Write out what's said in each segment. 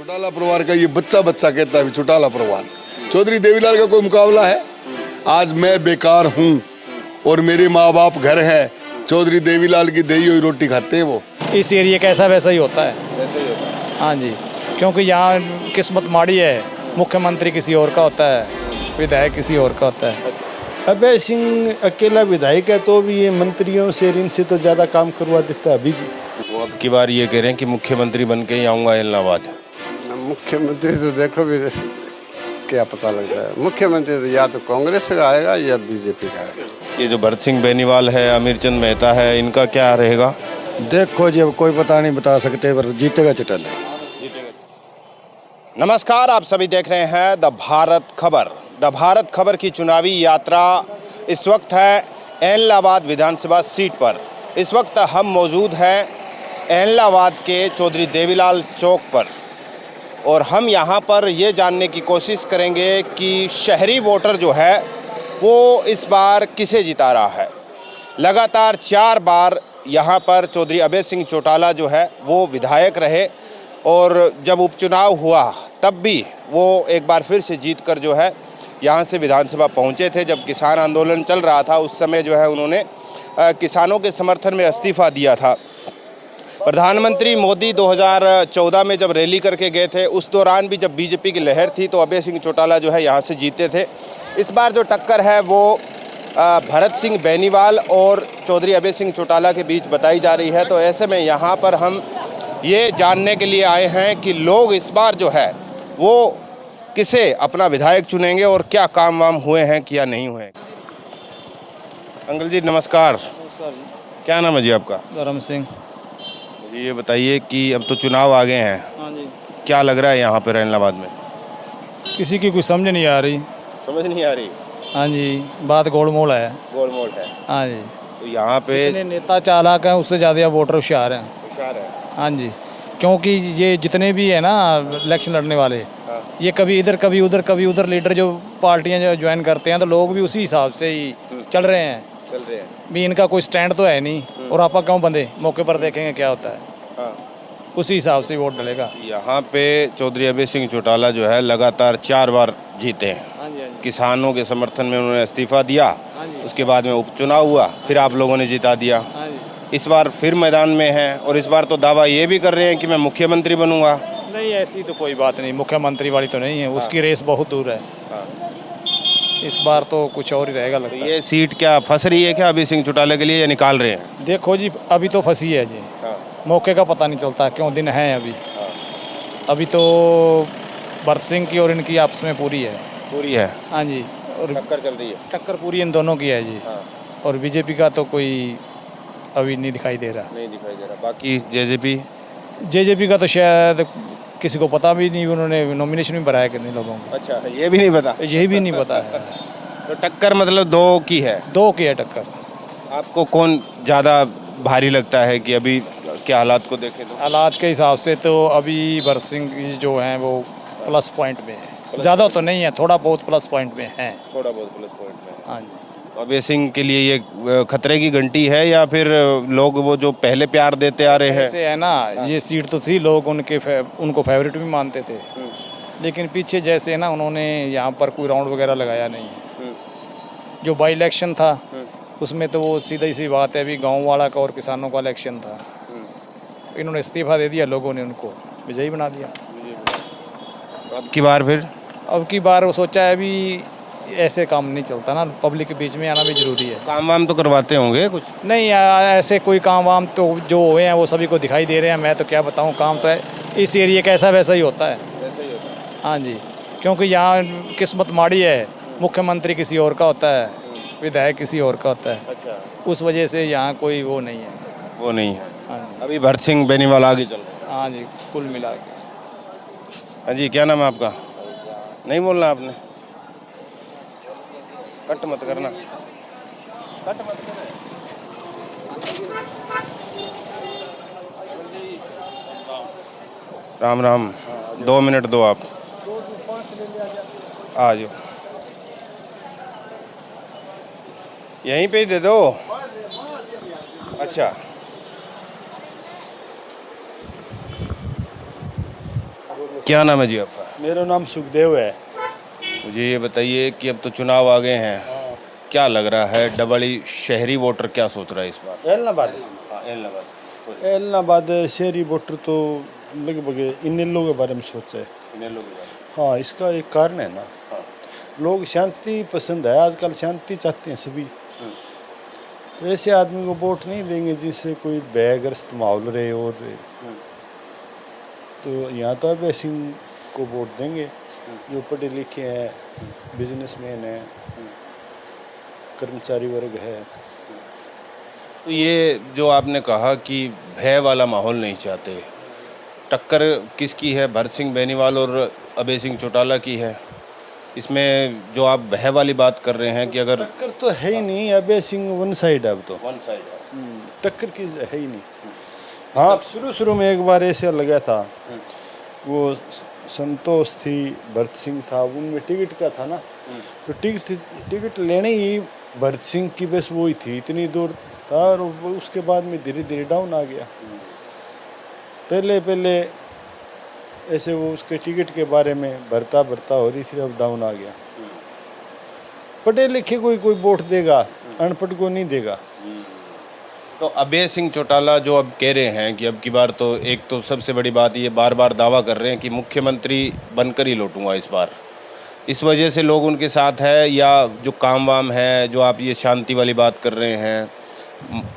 चौटाला परिवार का ये बच्चा बच्चा कहता है चौटाला परिवार। चौधरी देवीलाल का कोई मुकाबला है? आज मैं बेकार हूँ और मेरे माँ बाप घर है, चौधरी देवीलाल की दही हुई रोटी खाते हैं वो। इस एरिया का ऐसा वैसा ही होता है। वैसे ही होता है। हाँ जी, क्योंकि यहाँ किस्मत माड़ी है, मुख्यमंत्री किसी और का होता है, विधायक किसी और का होता है। अभय सिंह अकेला विधायक है तो भी ये मंत्रियों से इनसे तो ज़्यादा काम करवा देता है अभी भी। वो अब की बार ये कह रहे हैं कि मुख्यमंत्री बन के ही आऊँगा इलाहाबाद। मुख्यमंत्री तो देखो भी क्या पता लगता है। मुख्यमंत्री तो या तो कांग्रेस का आएगा या बीजेपी का आएगा। ये जो भरत सिंह बेनीवाल है, अमीरचंद मेहता है, इनका क्या रहेगा? देखो जी अब कोई पता नहीं बता सकते पर जीतेगा चटल है। नमस्कार, आप सभी देख रहे हैं द भारत खबर। द भारत खबर की चुनावी यात्रा इस वक्त है एलनाबाद विधानसभा सीट पर। इस वक्त हम मौजूद हैं एलनाबाद के चौधरी देवीलाल चौक पर और हम यहाँ पर ये जानने की कोशिश करेंगे कि शहरी वोटर जो है वो इस बार किसे जिता रहा है। लगातार 4 बार यहाँ पर चौधरी अभय सिंह चौटाला जो है वो विधायक रहे और जब उपचुनाव हुआ तब भी वो एक बार फिर से जीत कर जो है यहाँ से विधानसभा पहुँचे थे। जब किसान आंदोलन चल रहा था उस समय जो है उन्होंने किसानों के समर्थन में इस्तीफ़ा दिया था। प्रधानमंत्री मोदी 2014 में जब रैली करके गए थे उस दौरान भी जब बीजेपी की लहर थी तो अभय सिंह चौटाला जो है यहाँ से जीते थे। इस बार जो टक्कर है वो भरत सिंह बेनीवाल और चौधरी अभय सिंह चौटाला के बीच बताई जा रही है। तो ऐसे में यहाँ पर हम ये जानने के लिए आए हैं कि लोग इस बार जो है वो किसे अपना विधायक चुनेंगे और क्या काम वाम हुए हैं क्या नहीं हुए। अंकल जी नमस्कार। क्या नाम है जी आपका? धर्म सिंह। जी ये बताइए कि अब तो चुनाव आ गए हैं, हाँ जी, क्या लग रहा है यहाँ पर इलाहाबाद में? किसी की कुछ समझ नहीं आ रही। समझ नहीं आ रही। हाँ जी, बात गोलमोल है। गोलमोल है। हाँ जी, तो यहाँ पे जितने नेता चालाक हैं उससे ज़्यादा वोटर होशियार हैं। होशियार है। हाँ जी, क्योंकि ये जितने भी है ना इलेक्शन लड़ने वाले, हाँ। ये कभी इधर कभी उधर लीडर जो पार्टियां जो ज्वाइन करते हैं तो लोग भी उसी हिसाब से ही चल रहे हैं। भी इनका कोई स्टैंड तो है नहीं और आपा क्यों बंदे मौके पर देखेंगे क्या होता है। हाँ। उसी हिसाब से वोट डलेगा। यहाँ पे चौधरी अभय सिंह चौटाला जो है लगातार 4 बार जीते हैं। हाँ जी, हाँ जी, किसानों के समर्थन में उन्होंने इस्तीफा दिया, हाँ जी, उसके बाद में उपचुनाव हुआ, फिर आप लोगों ने जिता दिया। हाँ जी। इस बार फिर मैदान में हैं और इस बार तो दावा ये भी कर रहे हैं कि मैं मुख्यमंत्री बनूंगा। नहीं, ऐसी तो कोई बात नहीं, मुख्यमंत्री वाली तो नहीं है, उसकी रेस बहुत दूर है। इस बार तो कुछ और ही रहेगा तो लगता है। ये सीट क्या फंस रही है क्या अभय सिंह चौटाला के लिए या निकाल रहे हैं? देखो जी अभी तो फंसी है जी, मौके का पता नहीं चलता क्यों, दिन है अभी। अभी तो भरत सिंह की और इनकी आपस में पूरी है। पूरी है। हाँ जी, और टक्कर चल रही है। टक्कर पूरी इन दोनों की है जी। और बीजेपी का तो कोई अभी नहीं दिखाई दे रहा। नहीं दिखाई दे रहा। बाकी जेजेपी का तो शायद किसी को पता भी नहीं, उन्होंने नॉमिनेशन भी भराया कि नहीं लोगों को। अच्छा, ये भी नहीं पता। यही भी नहीं पता है। तो टक्कर मतलब 2 की है। 2 की है टक्कर। आपको कौन ज़्यादा भारी लगता है कि अभी क्या हालात को देखें तो? हालात के हिसाब से तो अभी भरत सिंह जी जो हैं वो प्लस पॉइंट में है, ज़्यादा तो नहीं है, थोड़ा बहुत प्लस पॉइंट में है। थोड़ा बहुत प्लस पॉइंट में। हाँ जी, तो अभय सिंह के लिए ये खतरे की घंटी है या फिर लोग वो जो पहले प्यार देते आ रहे हैं? ऐसे है ना, ये सीट तो थी, लोग उनको फेवरेट भी मानते थे, लेकिन पीछे जैसे ना उन्होंने यहाँ पर कोई राउंड वगैरह लगाया नहीं है। जो बाई इलेक्शन था उसमें तो वो सीधी सी बात है, अभी गाँव वाला का और किसानों का इलेक्शन था, इन्होंने इस्तीफा दे दिया, लोगों ने उनको विजयी बना दिया। अब की बार फिर? अब की बार वो सोचा है अभी ऐसे काम नहीं चलता ना, पब्लिक के बीच में आना भी जरूरी है। काम वाम तो करवाते होंगे कुछ? नहीं, ऐसे कोई काम वाम तो जो हुए हैं वो सभी को दिखाई दे रहे हैं। मैं तो क्या बताऊं, काम तो है इस एरिया का ऐसा वैसा ही होता है। वैसा ही होता है। हाँ जी, क्योंकि यहाँ किस्मत माड़ी है, मुख्यमंत्री किसी और का होता है, विधायक किसी और का होता है। अच्छा, उस वजह से यहाँ कोई वो नहीं है। वो नहीं है। हाँ जी, अभी भरत सिंह बेनीवाल आगे चल रहे हैं। हाँ जी, कुल मिला के। हाँ जी, क्या नाम है आपका? नहीं बोलना आपने? कट मत करना। कट मत करना। राम राम। 2 मिनट दो आप। आ जाओ, यहीं पे ही दे दो। अच्छा, क्या नाम है जी आपका? मेरा नाम सुखदेव है। मुझे ये बताइए कि अब तो चुनाव आ गए हैं, क्या लग रहा है डबली शहरी वोटर क्या सोच रहा है इस बार? एलनाबाद एलनाबाद शहरी वोटर तो लगभग इनेलो के बारे में सोचा है। हाँ, इसका एक कारण है ना, लोग शांति पसंद है, आजकल शांति चाहते हैं सभी। तो ऐसे आदमी को वोट नहीं देंगे जिससे कोई भयग्रस्त माहौल रहे और तो यहाँ तो अभय सिंह को वोट देंगे, जो पढ़े लिखे हैं, बिजनेसमैन हैं, कर्मचारी वर्ग है। तो ये जो आपने कहा कि भय वाला माहौल नहीं चाहते, टक्कर किसकी है? भरत सिंह बेनीवाल और अभय सिंह चौटाला की है। इसमें जो आप भय वाली बात कर रहे हैं कि अगर टक्कर तो है ही नहीं, अभय सिंह वन साइड है अब तो। वन साइड है, टक्कर की है ही नहीं। हाँ, शुरू में एक बार ऐसे लगा था, वो संतोष थी, भरत सिंह था, उनमें टिकट का था ना, तो टिकट लेने ही भरत सिंह की बस वो ही थी, इतनी दूर था, और उसके बाद में धीरे धीरे डाउन आ गया। पहले ऐसे वो उसके टिकट के बारे में भरता हो रही थी, अब डाउन आ गया। पढ़े लिखे कोई वोट देगा, अनपढ़ को नहीं देगा। तो अभय सिंह चौटाला जो अब कह रहे हैं कि अब की बार तो एक तो सबसे बड़ी बात ये बार दावा कर रहे हैं कि मुख्यमंत्री बनकर ही लौटूंगा इस बार, इस वजह से लोग उनके साथ है, या जो काम वाम है, जो आप ये शांति वाली बात कर रहे हैं,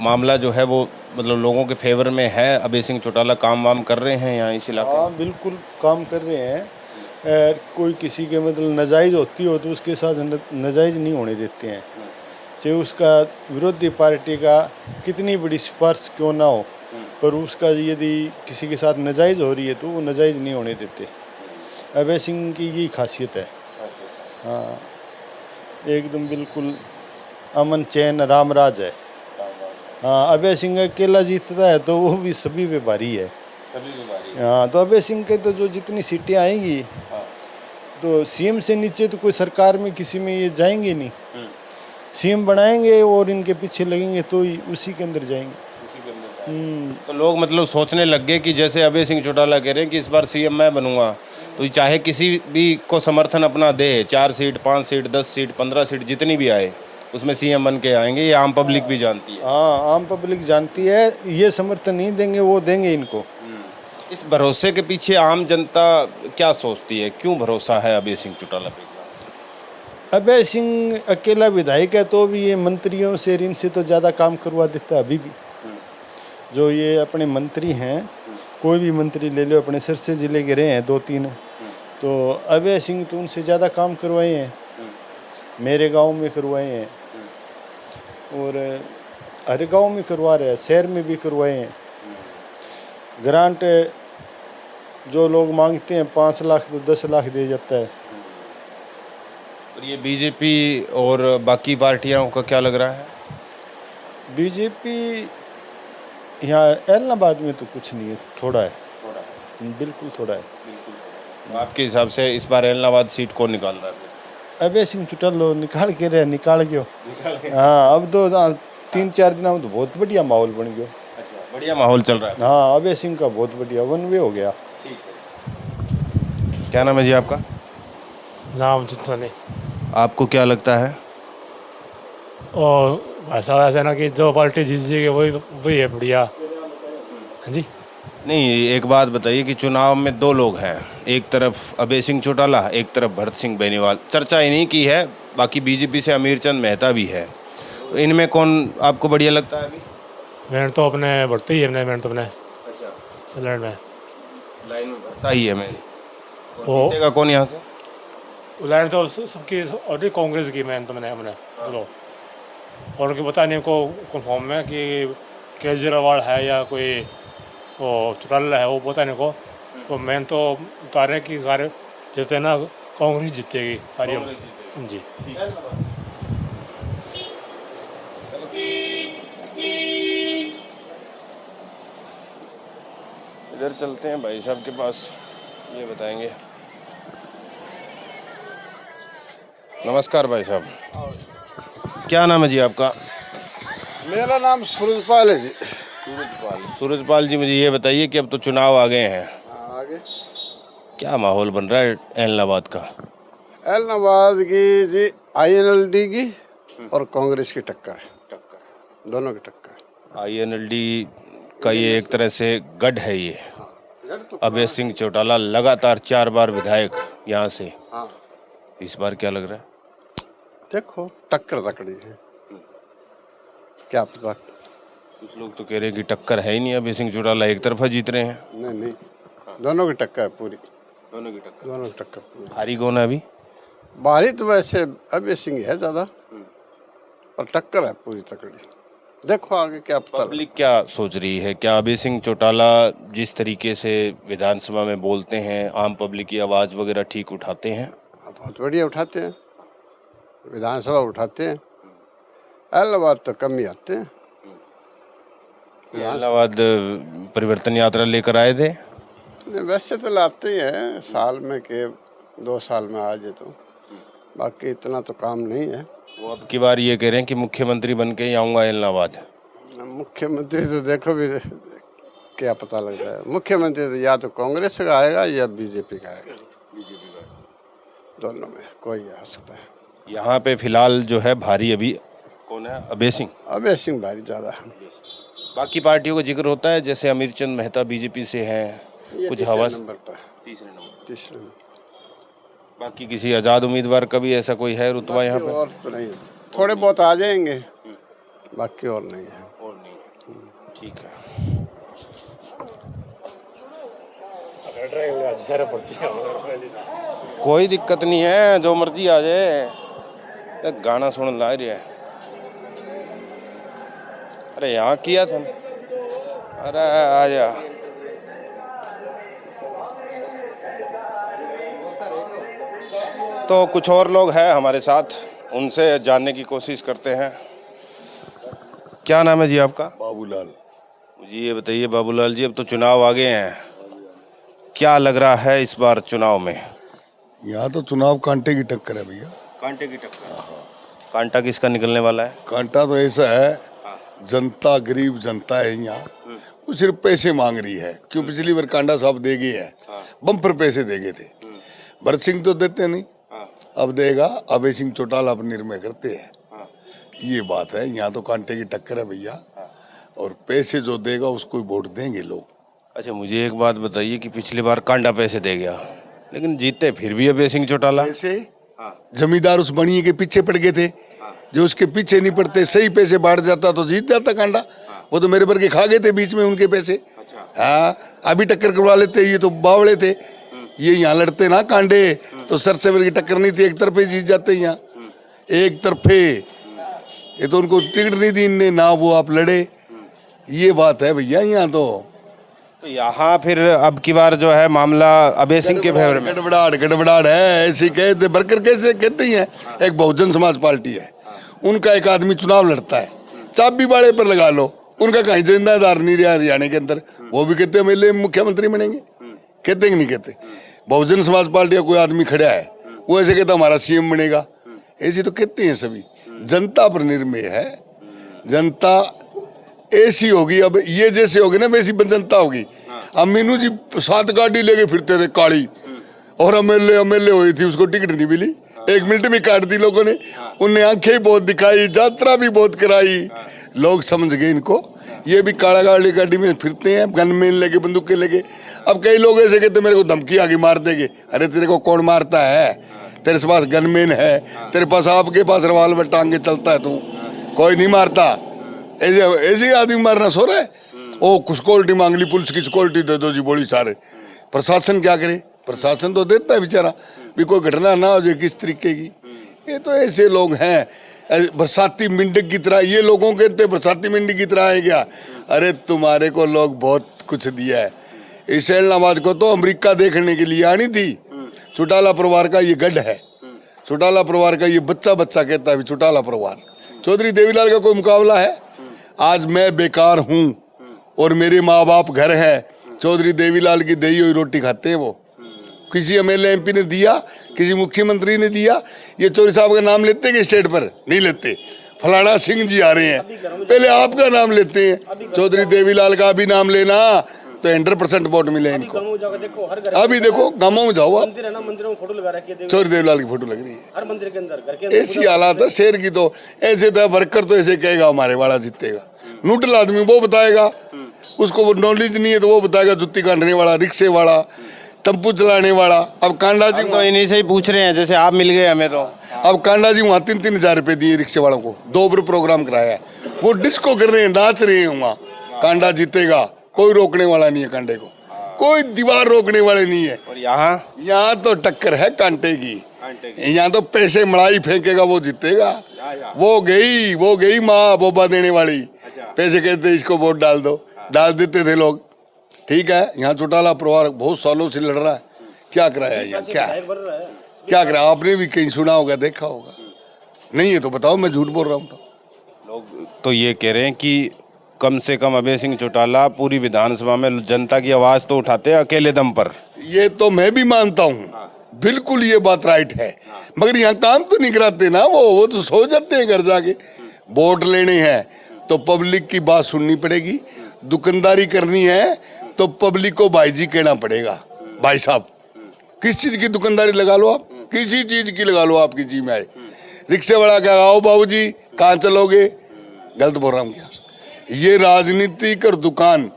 मामला जो है वो मतलब लोगों के फेवर में है? अभय सिंह चौटाला काम वाम कर रहे हैं यहाँ इस इलाके? हाँ, बिल्कुल काम कर रहे हैं। कोई किसी के मतलब नाजायज़ होती हो तो उसके साथ नाजायज़ नहीं होने देते हैं, चाहे उसका विरोधी पार्टी का कितनी बड़ी सिफारिश क्यों ना हो, पर उसका यदि किसी के साथ नाजायज़ हो रही है तो वो नाजायज़ नहीं होने देते। अभय सिंह की यही खासियत है। हाँ, एकदम बिल्कुल अमन चैन रामराज है। हाँ, अभय सिंह अकेला जीतता है तो वो भी सभी पे भारी है। हाँ, तो अभय सिंह के तो जो जितनी सीटें आएंगी, तो सीएम से नीचे तो कोई सरकार में किसी में ये जाएंगे नहीं। सीएम बनाएंगे और इनके पीछे लगेंगे तो ही उसी के अंदर जाएंगे। तो लोग मतलब सोचने लग गए कि जैसे अभय सिंह चौटाला कह रहे हैं कि इस बार सीएम मैं बनूंगा, तो चाहे किसी भी को समर्थन अपना दे, 4 सीट 5 सीट 10 सीट 15 सीट जितनी भी आए, उसमें सीएम बन के आएंगे। ये आम पब्लिक भी जानती है। हाँ, आम पब्लिक जानती है, ये समर्थन नहीं देंगे, वो देंगे इनको। इस भरोसे के पीछे आम जनता क्या सोचती है? क्यों भरोसा है अभय सिंह चौटाला पे? अभय सिंह अकेला विधायक है तो भी ये मंत्रियों से इनसे तो ज़्यादा काम करवा देता है अभी भी। जो ये अपने मंत्री हैं, कोई भी मंत्री ले लो, अपने सिरसा जिले के रहे हैं 2-3, तो अभय सिंह तो उनसे ज़्यादा काम करवाए हैं, मेरे गांव में करवाए हैं और हर गांव में करवा रहे हैं, शहर में भी करवाए हैं। ग्रांट जो लोग मांगते हैं 5 लाख तो 10 लाख दे जाता है। और ये बीजेपी और बाकी पार्टियों का क्या लग रहा है? बीजेपी यहाँ एलनाबाद में तो कुछ नहीं है, थोड़ा है, बिल्कुल थोड़ा है। तो आपके हिसाब से इस बार एलनाबाद सीट कौन निकाल रहा है? अभय सिंह चौटाला निकाल के रहे, निकाल गयो। हाँ, अब तो 3-4 दिन में तो बहुत बढ़िया माहौल बन गया। अच्छा, बढ़िया माहौल चल रहा है। हाँ, अभय सिंह का बहुत बढ़िया वन वे हो गया। ठीक है। क्या नाम है जी आपका? नाम चिंता नहीं। आपको क्या लगता है? और ऐसा ना कि जो पार्टी जीत जाएगी वही है बढ़िया। हाँ जी। नहीं, एक बात बताइए कि चुनाव में 2 लोग हैं, एक तरफ अभय सिंह चौटाला, एक तरफ भरत सिंह बेनीवाल। चर्चा इन्हीं की है, बाकी बीजेपी से अमीरचंद मेहता भी है। तो इनमें कौन आपको बढ़िया लगता है? अभी मैंने तो अपने बढ़ते ही है, मैंने तो अपने अच्छा सैलड में लाइन में भरता ही है मैंने। वो जीतेगा कौन यहाँ से? लाइन तो सबकी और कांग्रेस की मैंने तो मैंने अपने बोलो, और उनके पता नहीं को कन्फर्म है कि केजरीवाल है या कोई वो चौटाला है, वो पता नहीं को। तो मैंने तो बता रहे कि सारे जैसे ना कांग्रेस जीतेगी सारी। जी। इधर चलते हैं भाई साहब के पास, ये बताएंगे। नमस्कार भाई साहब, क्या नाम है जी आपका? मेरा नाम सूरजपाल है जी। सूरजपाल जी, मुझे ये बताइए कि अब तो चुनाव आ गए हैं, आगे क्या माहौल बन रहा है ऐलनाबाद का? ऐलनाबाद की जी INLD की और कांग्रेस की टक्कर है, दोनों की टक्कर। INLD का ये एक तरह से गढ़ है ये। अभय सिंह चौटाला लगातार 4 बार विधायक यहाँ से, हाँ इस बार क्या लग रहा है? देखो टक्कर तकड़ी है, क्या पता। कुछ लोग तो कह रहे हैं कि टक्कर है ही नहीं, अभय सिंह चौटाला एक तरफा जीत रहे हैं। नहीं नहीं, दोनों की टक्कर है पूरी, दोनों की टक्कर। दोनों की टक्कर पूरी। भारी कौन है अभी? बाहरी तो वैसे अभय सिंह है ज़्यादा, पर टक्कर है पूरी तकड़ी। देखो आगे क्या पता। पब्लिक क्या सोच रही है? क्या अभय सिंह चौटाला जिस तरीके से विधानसभा में बोलते हैं, आम पब्लिक की आवाज़ वगैरह ठीक उठाते हैं? बहुत बढ़िया उठाते हैं, विधानसभा उठाते हैं। ऐलनाबाद तो कम ही आते हैं। ऐलनाबाद परिवर्तन यात्रा लेकर आए थे? नहीं, वैसे तो लाते ही हैं, साल में के 2 साल में आ जाए तो, बाकी इतना तो काम नहीं है। वो अब की बार ये कह रहे हैं कि मुख्यमंत्री बन के ही आऊँगा ऐलनाबाद। मुख्यमंत्री तो देखो भी क्या पता लग रहा है। मुख्यमंत्री तो या तो कांग्रेस का आएगा या बीजेपी का आएगा, दोनों में कोई आ सकता है। यहाँ पे फिलहाल जो है भारी अभी कौन है? अभय सिंह। अभय सिंह भारी ज़्यादा है। बाकी पार्टियों का जिक्र होता है, जैसे अमीरचंद मेहता बीजेपी से हैं, कुछ तीसरे हवस नंबर पर, तीसरे नंबर। तीसरे नंबर। बाकी किसी आज़ाद उम्मीदवार का भी ऐसा कोई है रुतबा यहाँ पे? और तो नहीं, थोड़े बहुत आ जाएंगे, बाकी और नहीं है। और नहीं। ठीक है। कोई दिक्कत नहीं है, जो मर्जी आ जाए। गाना सुन ला रही है। अरे यहाँ किया था, अरे आ जा। तो कुछ और लोग हैं हमारे साथ, उनसे जानने की कोशिश करते हैं। क्या नाम है जी आपका? बाबूलाल। जी ये बताइए बाबूलाल जी, अब तो चुनाव आ गए हैं, क्या लग रहा है इस बार चुनाव में? यहाँ तो चुनाव कांटे की टक्कर है भैया। कांटे की टक्कर। कांटा किसका निकलने वाला है? कांटा तो ऐसा है, जनता गरीब जनता है यहाँ, वो सिर्फ पैसे मांग रही है। क्यों पिछली बार कांडा साहब दे गए हैं, बम्पर पैसे दे गए थे। भरत सिंह तो देते नहीं, अब देगा। अभय सिंह चौटाला पर निर्णय करते हैं, ये बात है। यहाँ तो कांटे की टक्कर है भैया, और पैसे जो देगा उसको ही वोट देंगे लोग। अच्छा मुझे एक बात बताइए कि पिछली बार कांडा पैसे दे गया, लेकिन जीते फिर भी अभय सिंह चौटाला। पैसे जमींदार उस बनिए के पीछे पड़ गए थे, जो उसके पीछे नहीं पड़ते, सही पैसे बांट जाता तो जीत जाता कांडा। वो तो मेरे पर के खा गए थे बीच में उनके पैसे। हाँ, अभी टक्कर करवा लेते, ये तो बावड़े थे। ये यहाँ लड़ते ना कांडे, तो सरसेवर की टक्कर नहीं थी, एक तरफे जीत जाते यहाँ, एक तरफे। ये तो उनको टिकट नहीं दी इनने ना, वो आप लड़े, ये बात है भैया यहाँ तो। यहाँ फिर अब की बार जो है मामला अभय सिंह के फेवर में। गड़बड़ाहट है, ऐसे कहते बरकर कैसे कहते ही हैं। एक बहुजन समाज पार्टी है, उनका एक आदमी चुनाव लड़ता है, चाबी बाड़े पर लगा लो, उनका कहीं जिम्मेदार नहीं रहा हरियाणा के अंदर, वो भी कहते हैं मुख्यमंत्री बनेंगे, कहते कि नहीं कहते। बहुजन समाज पार्टी का कोई आदमी खड़ा है, वो ऐसे कहता हमारा CM बनेगा, ऐसे तो कहते हैं सभी। जनता पर निर्णय है, जनता ऐसी होगी। अब ये जैसे होगी ना वैसी जनता होगी। अब मीनू जी 7 गाड़ी लेके फिरते थे काली, और MLA हुई थी, उसको टिकट नहीं मिली, 1 मिनट में काट दी लोगों ने। उन्हें आंखें बहुत दिखाई, यात्रा भी बहुत कराई, लोग समझ गए इनको। ये भी काला गाड़ी में फिरते हैं, गनमैन लेके, बंदूकें लेके। अब कई लोग ऐसे कहते मेरे को धमकी आगे मार देंगे। अरे तेरे को कौन मारता है? तेरे पास गनमैन है, तेरे पास आपके पास रिवाल्वर टांग के चलता है, तू कोई नहीं मारता। ऐसे आदमी मारना सो रहा है। ओ कुछ क्वालिटी मांग ली, पुलिस की क्वालिटी दे दो जी, बोली सारे। प्रशासन क्या करे? प्रशासन तो देता है बेचारा, भी कोई घटना ना हो जाए किस तरीके की। ये तो ऐसे लोग हैं, बरसाती मेंढक की तरह। ये लोगों कहते बरसाती मेंढक की तरह है क्या? अरे तुम्हारे को लोग बहुत कुछ दिया है। इस ऐलनाबाद को तो अमेरिका देखने के लिए आनी थी। चौटाला परिवार का ये गढ़ है, चौटाला परिवार का ये बच्चा कहता है चौटाला परिवार। चौधरी देवीलाल का कोई मुकाबला है? आज मैं बेकार हूँ और मेरे माँ बाप घर है। चौधरी देवीलाल की दही हुई रोटी खाते हैं वो। किसी MLA MP ने दिया, किसी मुख्यमंत्री ने दिया? ये चौधरी साहब का नाम लेते हैं कि स्टेट पर? नहीं लेते। फलाना सिंह जी आ रहे हैं, पहले आपका नाम लेते हैं। चौधरी देवीलाल का भी नाम लेना, तो 100% वोट मिले इनको। गाँव जाकर देखो, हर घर अभी देखो गाँवों में जाओ आप, मंदिर है ना, मंदिरों में फोटो लगा रखी है चौधरी देवलाल की फोटो लग रही है हर मंदिर के अंदर, घर के अंदर। ऐसी हालात है शेर की। तो ऐसे तो वर्कर तो ऐसे कहेगा हमारे वाला जीतेगा, न्यूट्रल आदमी वो बताएगा, उसको वो नॉलेज नहीं है तो वो बताएगा जुत्ती काटने वाला, रिक्शे वाला, टेम्पू चलाने वाला। अब कांडा जी हम तो इन्हीं से ही पूछ रहे हैं, जैसे आप मिल गए हमें तो। अब कांडा जी वहाँ 3-3 हजार रुपए दिए रिक्शे वालों को, 2 बार प्रोग्राम कराया है, वो डिस्को कर रहे हैं, नाच रहे हैं वहाँ। कांडा जीतेगा, कोई रोकने वाला नहीं है कांडे को, कोई दीवार रोकने वाले नहीं है। और यहाँ तो टक्कर है कांटे की, यहाँ तो पैसे मड़ाई फेंकेगा वो जीतेगा। वो गई माँ बोबा देने वाली, पैसे कहते इसको वोट डाल दो, डाल देते थे लोग। ठीक है, यहाँ चौटाला परिवार बहुत सालों से लड़ रहा है, क्या कराया यहाँ, क्या कराया? आपने भी कहीं सुना होगा, देखा होगा, नहीं है तो बताओ, मैं झूठ बोल रहा हूँ? तो लोग तो ये कह रहे हैं कि कम से कम अभय सिंह चौटाला पूरी विधानसभा में जनता की आवाज तो उठाते हैं अकेले दम पर। ये तो मैं भी मानता हूँ, बिल्कुल ये बात राइट है, मगर यहाँ काम तो नहीं कराते ना वो तो सो जाते हैं घर जाके। वोट लेने हैं तो पब्लिक की बात सुननी पड़ेगी, दुकानदारी करनी है तो पब्लिक को भाई जी कहना पड़ेगा। भाई साहब किस चीज की दुकानदारी लगा लो आप, किसी चीज की लगा लो, आपकी जी में आए। रिक्शे वाला क्या, आओ बाबूजी कहाँ चलोगे, गलत बोल रहा हूँ क्या? ये राजनीतिक और दुकान,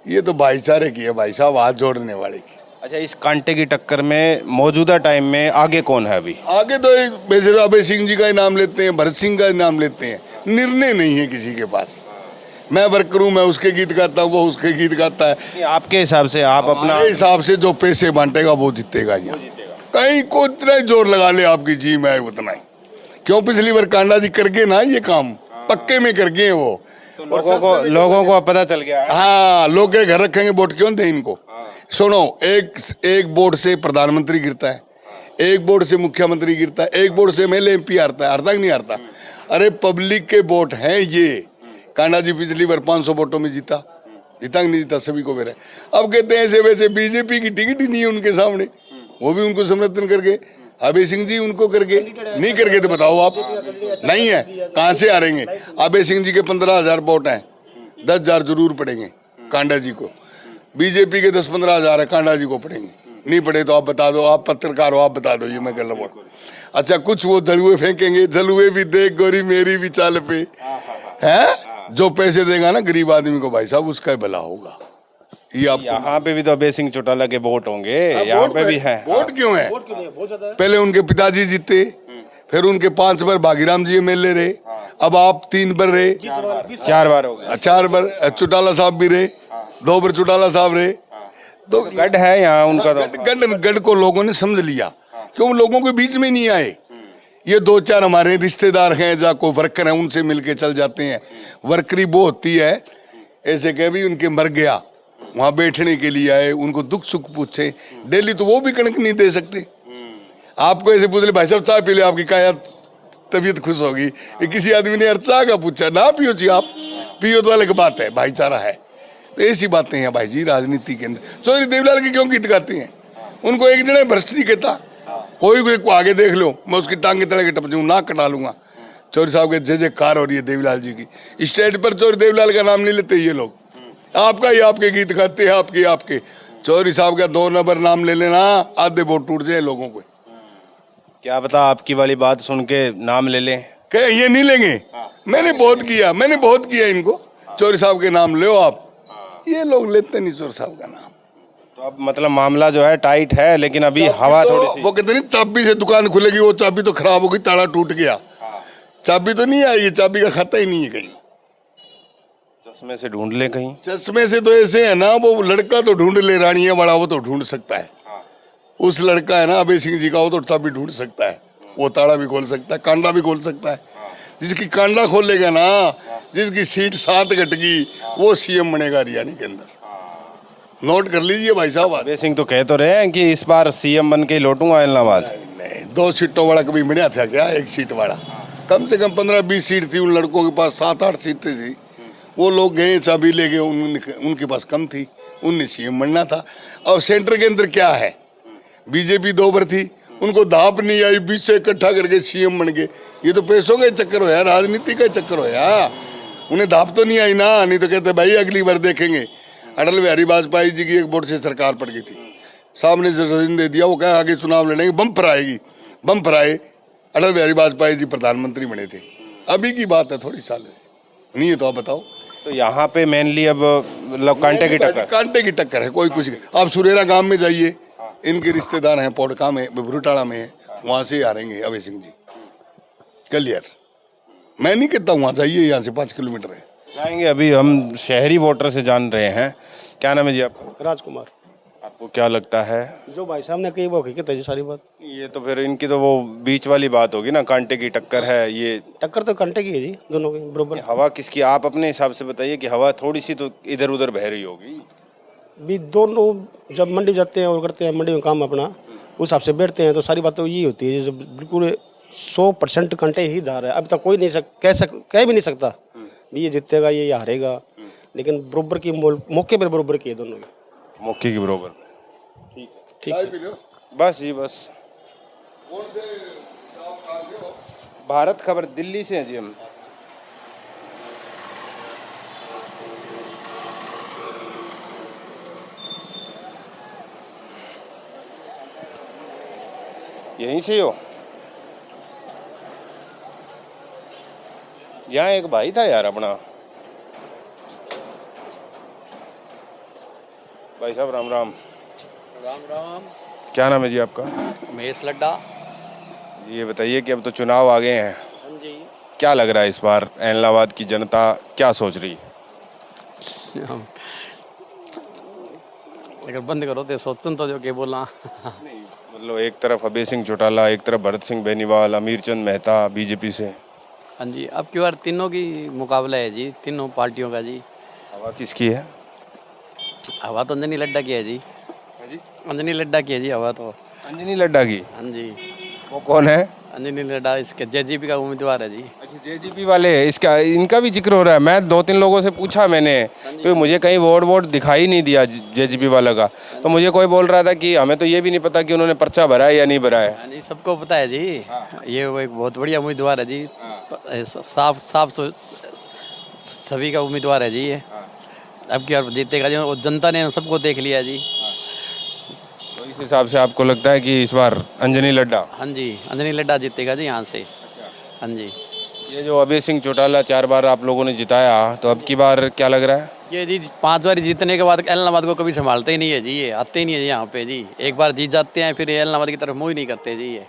ये तो भाईचारे की है भाई साहब, हाथ जोड़ने वाले की। अच्छा, इस कांटे की टक्कर में मौजूदा टाइम में आगे कौन है अभी? आगे तो एक वैसे तो अभय सिंह जी का ही नाम लेते हैं, भरत सिंह का ही नाम लेते हैं, निर्णय नहीं है किसी के पास। मैं वर्कर हूँ, मैं उसके गीत गाता हूँ, वो उसके गीत गाता है। आपके हिसाब से आप अपना हिसाब से जो पैसे बांटेगा वो जीतेगा। यहाँ कहीं को इतना ही जोर लगा ले आपकी जी में आए उतना ही। क्यों, पिछली बार कांडा जी कर गए ना ये काम, पक्के में कर गए वो, तो लोगों को पता चल गया। हाँ, लोग के घर रखेंगे, वोट क्यों दे इनको? सुनो, एक वोट से प्रधानमंत्री गिरता है, एक वोट से मुख्यमंत्री गिरता है, एक वोट से एमएलए एमपी हारता कि नहीं हारता? अरे पब्लिक के वोट हैं ये। कांडा जी पिछली बार 500 वोटों में जीता कि नहीं जीता, सभी को मेरे। अब कहते हैं ऐसे वैसे बीजेपी की टिकट ही नहीं है उनके सामने, वो भी उनको समर्थन करके, अभय सिंह जी उनको करके नहीं करके तो बताओ आप, नहीं है कहाँ से हारेंगे? अभय सिंह जी के 15,000 वोट हैं, 10,000 जरूर पड़ेंगे कांडा जी को। बीजेपी के 10-15 हजार है, कांडा जी को पड़ेंगे। नहीं पड़े तो आप बता दो, आप पत्रकार हो, आप बता दो, ये मैं कर रहा हूँ। अच्छा, कुछ वो जलुए फेंकेंगे, जलुए भी देख गोरी मेरी भी चाल पे है। जो पैसे देगा ना गरीब आदमी को भाई साहब, उसका ही भला होगा। ये आप यहाँ पे भी तो अभय सिंह चौटाला के वोट होंगे, यहाँ पे भी है। वोट क्यों है? पहले उनके पिताजी जीते, फिर उनके 5 बार भागीराम जी एमएलए रहे, अब आप 3 बार रहे, 4 बार हो गए, 4 बार चौटाला साहब भी रहे, 2 बार चौटाला साहब रहे। तो गढ़ है यहाँ उनका, तो गढ़ को लोगों ने समझ लिया, क्यों लोगों के बीच में नहीं आए। ये 2-4 हमारे रिश्तेदार हैं, जा को वर्कर हैं, उनसे मिलके चल जाते हैं। वर्करी वो होती है, ऐसे कह भी उनके मर गया, वहाँ बैठने के लिए आए, उनको दुख सुख पूछे। डेली तो वो भी कणक नहीं दे सकते। आपको ऐसे पूछ ले, भाई साहब चाय पी ले, आपकी क्या तबीयत खुश होगी? ये किसी आदमी ने चाय का पूछा ना, पियो जी आप, पियो तो अलग बात है, भाईचारा है। तो ऐसी बातें हैं भाई जी राजनीति के अंदर। चौधरी देवीलाल की क्यों गीत गाते हैं? उनको एक जने भ्रष्ट नहीं कहता, कोई को आगे देख लो, मैं उसकी टांगे तले के टप जाऊँ, नाक कटा लूंगा। चौधरी साहब के जय जयकार हो रही है देवीलाल जी की। स्टेज पर चौधरी देवीलाल का नाम नहीं लेते ये लोग, आपका ही आपके गीत गाते हैं, आपके चौधरी साहब का 2 नंबर नाम ले लेना, आधे वोट टूट जाए लोगों को। क्या पता आपकी वाली बात सुन के नाम ले लें। क्या ये नहीं लेंगे? मैंने बहुत किया इनको, चौधरी साहब के नाम लो आप, ये लोग लेते नहीं चौधरी साहब का नाम। तो अब मतलब मामला जो है टाइट है, लेकिन अभी हवा थोड़ी सी, वो कहते नहीं चाबी से दुकान खुलेगी, वो चाबी तो खराब हो गई, ताला टूट गया, चाबी तो नहीं आएगी, चाबी का खाता ही नहीं है कहीं। चश्मे से ढूंढ ले कहीं। चश्मे से तो ऐसे है ना, वो लड़का तो ढूंढ ले, रानिया वाला वो तो ढूंढ सकता है। उस लड़का है ना अभय सिंह जी का, वो तो चाबी ढूंढ सकता है, वो ताला भी खोल सकता है, कांडा भी खोल सकता है। जिसकी कांडा खोलेगा ना, जिसकी सीट 7 घटगी, वो सीएम बनेगा हरियाणा के अंदर। नोट कर लीजिए भाई साहब। अभय सिंह तो कह तो रहे हैं कि इस बार सीएम बन के लौटूंगा इलाहाबाद। नहीं, 2 सीटों वाला कभी मिला था क्या? 1 सीट वाला, कम से कम 15-20 सीट थी उन लड़कों के पास, 7-8 सीटें थी। वो लोग गए, चाबी ले गए, उनके पास कम थी, उनने सीएम बनना था। और सेंटर के अंदर क्या है, बीजेपी 2 बार थी, उनको धाप नहीं आई, 20 से इकट्ठा करके सीएम बन गए। ये तो पैसों का चक्कर हो यार, राजनीति का चक्कर हो यार, उन्हें धाप तो नहीं आई ना, नहीं तो कहते भाई अगली बार देखेंगे। अटल बिहारी वाजपेयी जी की एक वोट से सरकार पड़ गई थी, सामने से रजिन दे दिया, वो कहा आगे चुनाव लड़ेंगे, बम फराएगी, बम फराए, अटल बिहारी वाजपेयी जी प्रधानमंत्री बने थे। अभी की बात है, थोड़ी साल नहीं है, तो आप बताओ। तो यहाँ पे मेनली अब मतलब कांटे की टक्कर। कांटे की टक्कर है, कोई कुछ। आप सुरेरा गांव में जाइए, इनके रिश्तेदार हैं, पौड़का में, बुरुटाला में है, वहां से आ रहेंगे अभय सिंह जी, क्लियर। मैं नहीं कहता वहां जाइए, यहाँ से 5 किलोमीटर है। जाएंगे, अभी हम शहरी वोटर से जान रहे हैं। क्या नाम है जी आपका? राजकुमार। आपको क्या लगता है? जो भाई साहब ने कही वो हकीकत है जी, सारी बात। ये तो फिर इनकी तो वो बीच वाली बात होगी ना, कांटे की टक्कर है ये। टक्कर तो कांटे की है जी, दोनों की बराबर। हवा किसकी, आप अपने हिसाब से बताइए कि हवा थोड़ी सी तो इधर उधर बह रही होगी। भी दोनों जब मंडी जाते हैं और करते हैं, मंडी में काम अपना उस हिसाब से बैठते हैं, तो सारी बातें यही होती है। जब बिल्कुल 100% कांटे ही धार है, अब तक कोई नहीं कह भी नहीं सकता भी ये जीतेगा ये हारेगा, लेकिन बराबर की मौके पर बराबर की है दोनों की, मौके की बरोबर। ठीक है। बस जी बस। भारत खबर दिल्ली से हैं जी हम। यहीं से हो? यहाँ एक भाई था यार अपना। भाई साहब राम राम। राम राम। क्या नाम है जी आपका? महेश लड्डा। ये बताइए कि अब तो चुनाव आ गए हैं, हाँ जी। क्या लग रहा है इस बार एलनाबाद की जनता क्या सोच रही है? अगर बंद करो तो सोचन तो जो के बोला। मतलब एक तरफ अभय सिंह चौटाला, एक तरफ भरत सिंह बेनीवाल, अमीर चंद मेहता बीजेपी से। हाँ जी, अब की बार तीनों की मुकाबला है जी, तीनों पार्टियों का जी। हवा किसकी है? हवा तो अंजनी लड्डा की है जी। जी? अंजनी लड्डा की है जी हवा तो। अंजनी लड्डा की? हाँ जी। वो कौन है? अंजनी लड्डा इसके जेजेपी का उम्मीदवार है जी। अच्छा, जेजेपी वाले, इसका इनका भी जिक्र हो रहा है। मैं 2-3 लोगों से पूछा मैंने, तो मुझे कहीं वोट दिखाई नहीं दिया जेजेपी वाला का। तो मुझे कोई बोल रहा था कि हमें तो ये भी नहीं पता कि उन्होंने पर्चा भरा है या नहीं भरा है। हाँ जी, सबको पता है जी। ये वो एक बहुत बढ़िया उम्मीदवार है जी। साफ साफ सभी का उम्मीदवार है जी ये। अब की बार जीतेगा जी, जनता ने सबको देख लिया जी। तो इस हिसाब से आपको लगता है कि इस बार अंजनी लड्डा? हाँ जी, अंजनी लड्डा जीतेगा जी यहाँ से। हाँ जी। ये जो अभय सिंह चौटाला 4 बार आप लोगों ने जिताया, तो अब की बार क्या लग रहा है? ये जी 5 बार जीतने के बाद एलनाबाद को कभी संभालते ही नहीं है जी, ये आते ही नहीं है जी यहाँ पे जी। एक बार जीत जाते हैं फिर एलनाबाद की तरफ मुँह ही नहीं करते जी ये।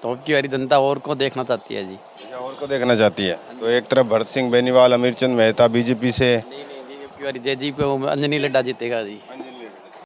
तो अब की बारी जनता और को देखना चाहती है जी। और को देखना चाहती है। तो एक तरफ भरत सिंह बेनीवाल, अमीर चंद मेहता बीजेपी से। नहीं जी, अब की बारी जेजी पे अंजनी लड्डा जीतेगा जी। अंजनी